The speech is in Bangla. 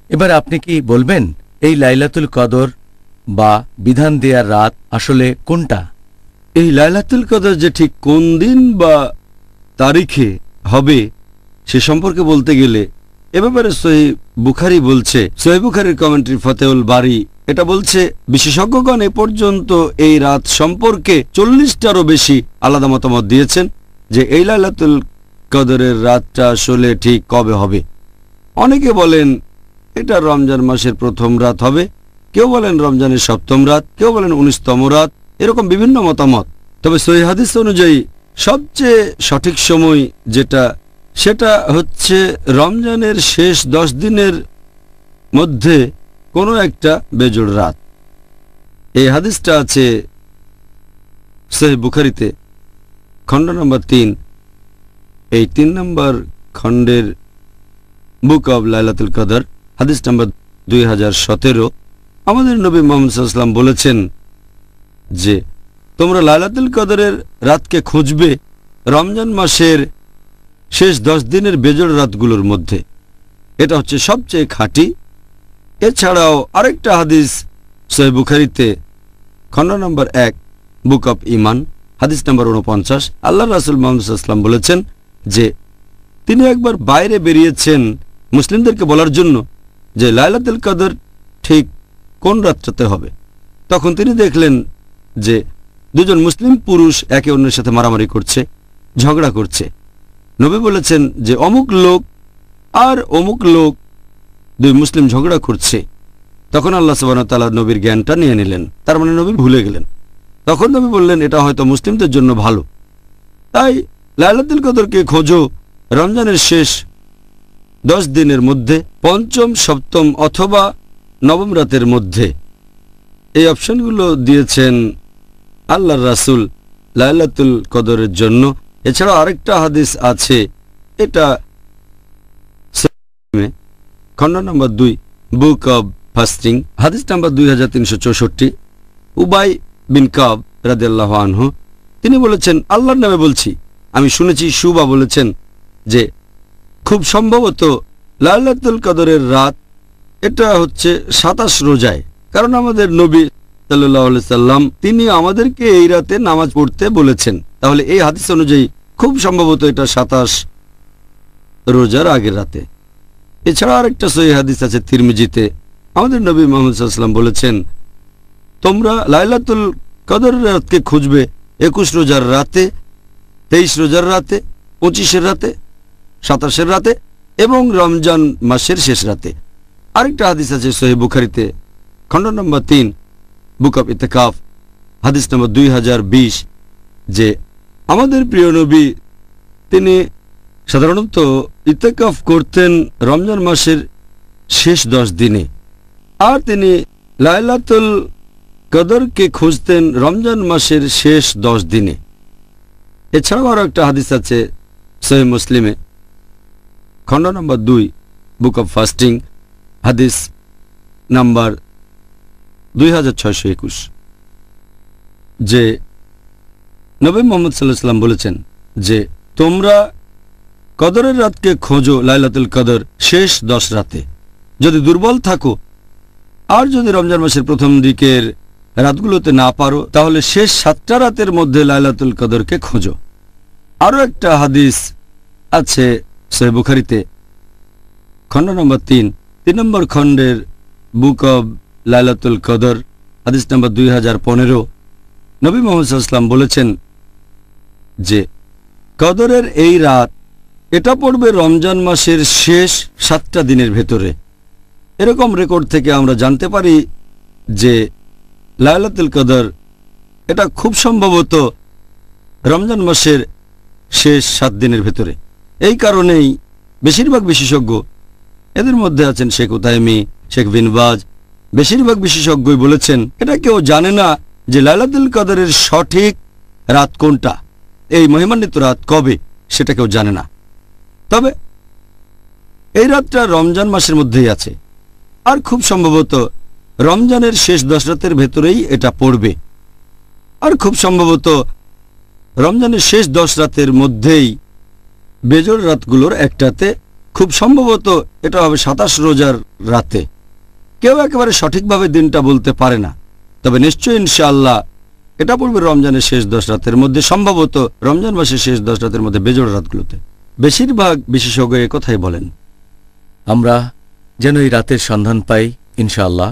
এবার আপনি কি বলবেন এই লাইলাতুল কদর বা বিধান দেয়ার রাত আসলে কোনটা? এই লাইলাতুল কদর যে ঠিক কোন দিন বা তারিখে হবে সে সম্পর্কে বলতে গেলে এ ব্যাপারে সহিহ বুখারী বলছে, সহিহ বুখারীর কমেন্ট্রি ফতেহুল বারী এটা বলছে, বিশেষজ্ঞগণ এ পর্যন্ত এই রাত সম্পর্কে 40টারও বেশি আলাদা মতামত দিয়েছেন যে এই লাইলাতুল কদরের রাতটা আসলে ঠিক কবে হবে। অনেকে বলেন এটা রমজান মাসের প্রথম রাত হবে, কেউ বলেন রমজানের সপ্তম রাত, কেউ বলেন 19তম রাত, এরকম বিভিন্ন মতামত। তবে সহিহ হাদিস অনুযায়ী সবচেয়ে সঠিক সময় যেটা সেটা হচ্ছে রমজানের শেষ 10 দিনের মধ্যে কোনো একটা বেজোড় রাত। এই হাদিসটা আছে সহিহ বুখারীতে খণ্ড নম্বর 3, এই 3 নম্বর খণ্ডের বুক অব লাইলাতুল কদর, হাদিস নম্বর 2017। আমাদের নবী মুহাম্মদ সাল্লাল্লাহু আলাইহি ওয়াসাল্লাম বলেছেন যে তোমরা লাইলাতুল কদরের রাতকে খুঁজবে রমজান মাসের শেষ 10 দিনের বেজোড় রাতগুলোর মধ্যে। এটা হচ্ছে সবচেয়ে খাঁটি। এছাড়াও আরেকটা হাদিস সহিহ বুখারীতে খণ্ড নম্বর 1 বুক অব ঈমান, হাদিস নম্বর 49, আল্লাহর রাসূল মুহাম্মদ সাল্লাল্লাহু আলাইহি ওয়াসাল্লাম বলেছেন যে তিনি একবার বাইরে বেরিয়েছেন মুসলিমদেরকে বলার জন্য যে লাইলাতুল কদর ঠিক কোন রাতটাতে হবে। তখন তিনি দেখলেন যে দুজন মুসলিম পুরুষ একে অন্যের সাথে মারামারি করছে, ঝগড়া করছে। নবী বলেছেন যে অমুক লোক আর অমুক লোক দুই মুসলিম ঝগড়া করছে। তখন আল্লাহ সুবহানাহু ওয়া তাআলা নবীর জ্ঞানটা নিয়ে নিলেন, তার মানে নবী ভুলে গেলেন। তখন নবী বললেন এটা হয়তো মুসলিমদের জন্য ভালো, তাই লাইলাতুল কদরকে খোঁজো রমজানের শেষ 10 দিনের মধ্যে, পঞ্চম, সপ্তম অথবা নবম রাতের মধ্যে। এই অপশনগুলো দিয়েছেন আল্লাহর রাসূল লাইলাতুল কদরের জন্য। এছাড়াও আরেকটা হাদিস আছে, এটা খণ্ড নম্বর 2 বুক অব ফাস্টিং, হাদিস নাম্বার 2364। উবাই বিন কাব রাদিয়াল্লাহু আনহু তিনি বলেছেন, আল্লাহর নামে বলছি আমি শুনেছি শুবা বলেছেন যে খুব সম্ভবত লাইলাতুল কদরের রাত এটা হচ্ছে 27 রোজায়, কারণ আমাদের নবী সাল্লাল্লাহু আলাইহি সাল্লাম তিনি আমাদেরকে এই রাতে নামাজ পড়তে বলেছেন। তাহলে এই হাদিস অনুযায়ী খুব সম্ভবত এটা 27 রোজার আগের রাতে। এছাড়া আরেকটা সহিহ হাদিস আছে তিরমিজিতে, আমাদের নবী মুহাম্মদ সাল্লাল্লাহু আলাইহি ওয়াসাল্লাম বলেছেন তোমরা লাইলাতুল কদরের রাতকে খুঁজবে 21 রোজার রাতে, 23 রোজার রাতে, 25-এর রাতে, 27-এর রাতে এবং রমজান মাসের শেষ রাতে। আরেকটা হাদিস আছে সহিহ বুখারীতে খণ্ড নম্বর 3 বুক অব ইতিকাফ, হাদিস নম্বর 2020, যে আমাদের প্রিয় নবী তিনি সাধারণত ইতিকাফ করতেন রমজান মাসের শেষ 10 দিনে, আর তিনি লাইলাতুল কদরকে খুঁজতেন রমজান মাসের শেষ 10 দিনে। এছাড়াও আরও একটা হাদিস আছে সহিহ মুসলিমে খণ্ড নম্বর 2 বুক অব ফাস্টিং, হাদিস নাম্বার 2621, যে নবী মুহাম্মদ সাল্লাল্লাহু আলাইহি ওয়াসাল্লাম বলেছেন যে তোমরা কদরের রাতকে খোঁজো লাইলাতুল কদর শেষ 10 রাতে। যদি দুর্বল থাকো আর যদি রমজান মাসের প্রথম দিকের রাতগুলোতে না পারো তাহলে শেষ 7টা রাতের মধ্যে লাইলাতুল কদরকে খোঁজো। আরও একটা হাদিস আছে সহিহ বুখারীতে খণ্ড নম্বর 3 নম্বর খণ্ডের বুক অব লাইলাতুল কদর, হাদিস নম্বর 2015। নবী মুহাম্মদ সাল্লাল্লাহু আলাইহি ওয়াসাল্লাম বলেছেন যে কদরের এই রাত এটা পড়বে রমজান মাসের শেষ 7টা দিনের ভেতরে। এরকম রেকর্ড থেকে আমরা জানতে পারি যে লাইলাতুল কদর এটা খুব সম্ভবত রমজান মাসের শেষ 7 দিনের ভেতরে। এই কারণেই বেশিরভাগ বিশেষজ্ঞ, এদের মধ্যে আছেন শেখ উতাইমি, শেখ বিন বাজ, বেশিরভাগ বিশেষজ্ঞই বলেছেন এটা কেউ জানে না যে লাইলাতুল কদরের সঠিক রাত কোনটা, এই মহিমান্বিত রাত কবে সেটা কেউ জানে না। তবে এই রাতটা রমজান মাসের মধ্যেই আছে, আর খুব সম্ভবত রমজানের শেষ 10 রাতের ভেতরেই এটা পড়বে, আর খুব সম্ভবত রমজানের শেষ 10 রাতের মধ্যেই বেজোড় রাতগুলোর একটাতে খুব সম্ভবত এটা হবে 27 রোজার রাতে। কেউ একেবারে সঠিকভাবে দিনটা বলতে পারে না, তবে নিশ্চয়ই ইনশাআল্লাহ এটা পড়বে রমজানের শেষ 10 রাতের মধ্যে, সম্ভবত রমজান মাসের শেষ 10 রাতের মধ্যে বেজোড় রাতগুলোতে। বেশিরভাগ বিশেষজ্ঞ একথাই বলেন। আমরা যেন এই রাতের সন্ধান পাই ইনশাআল্লাহ।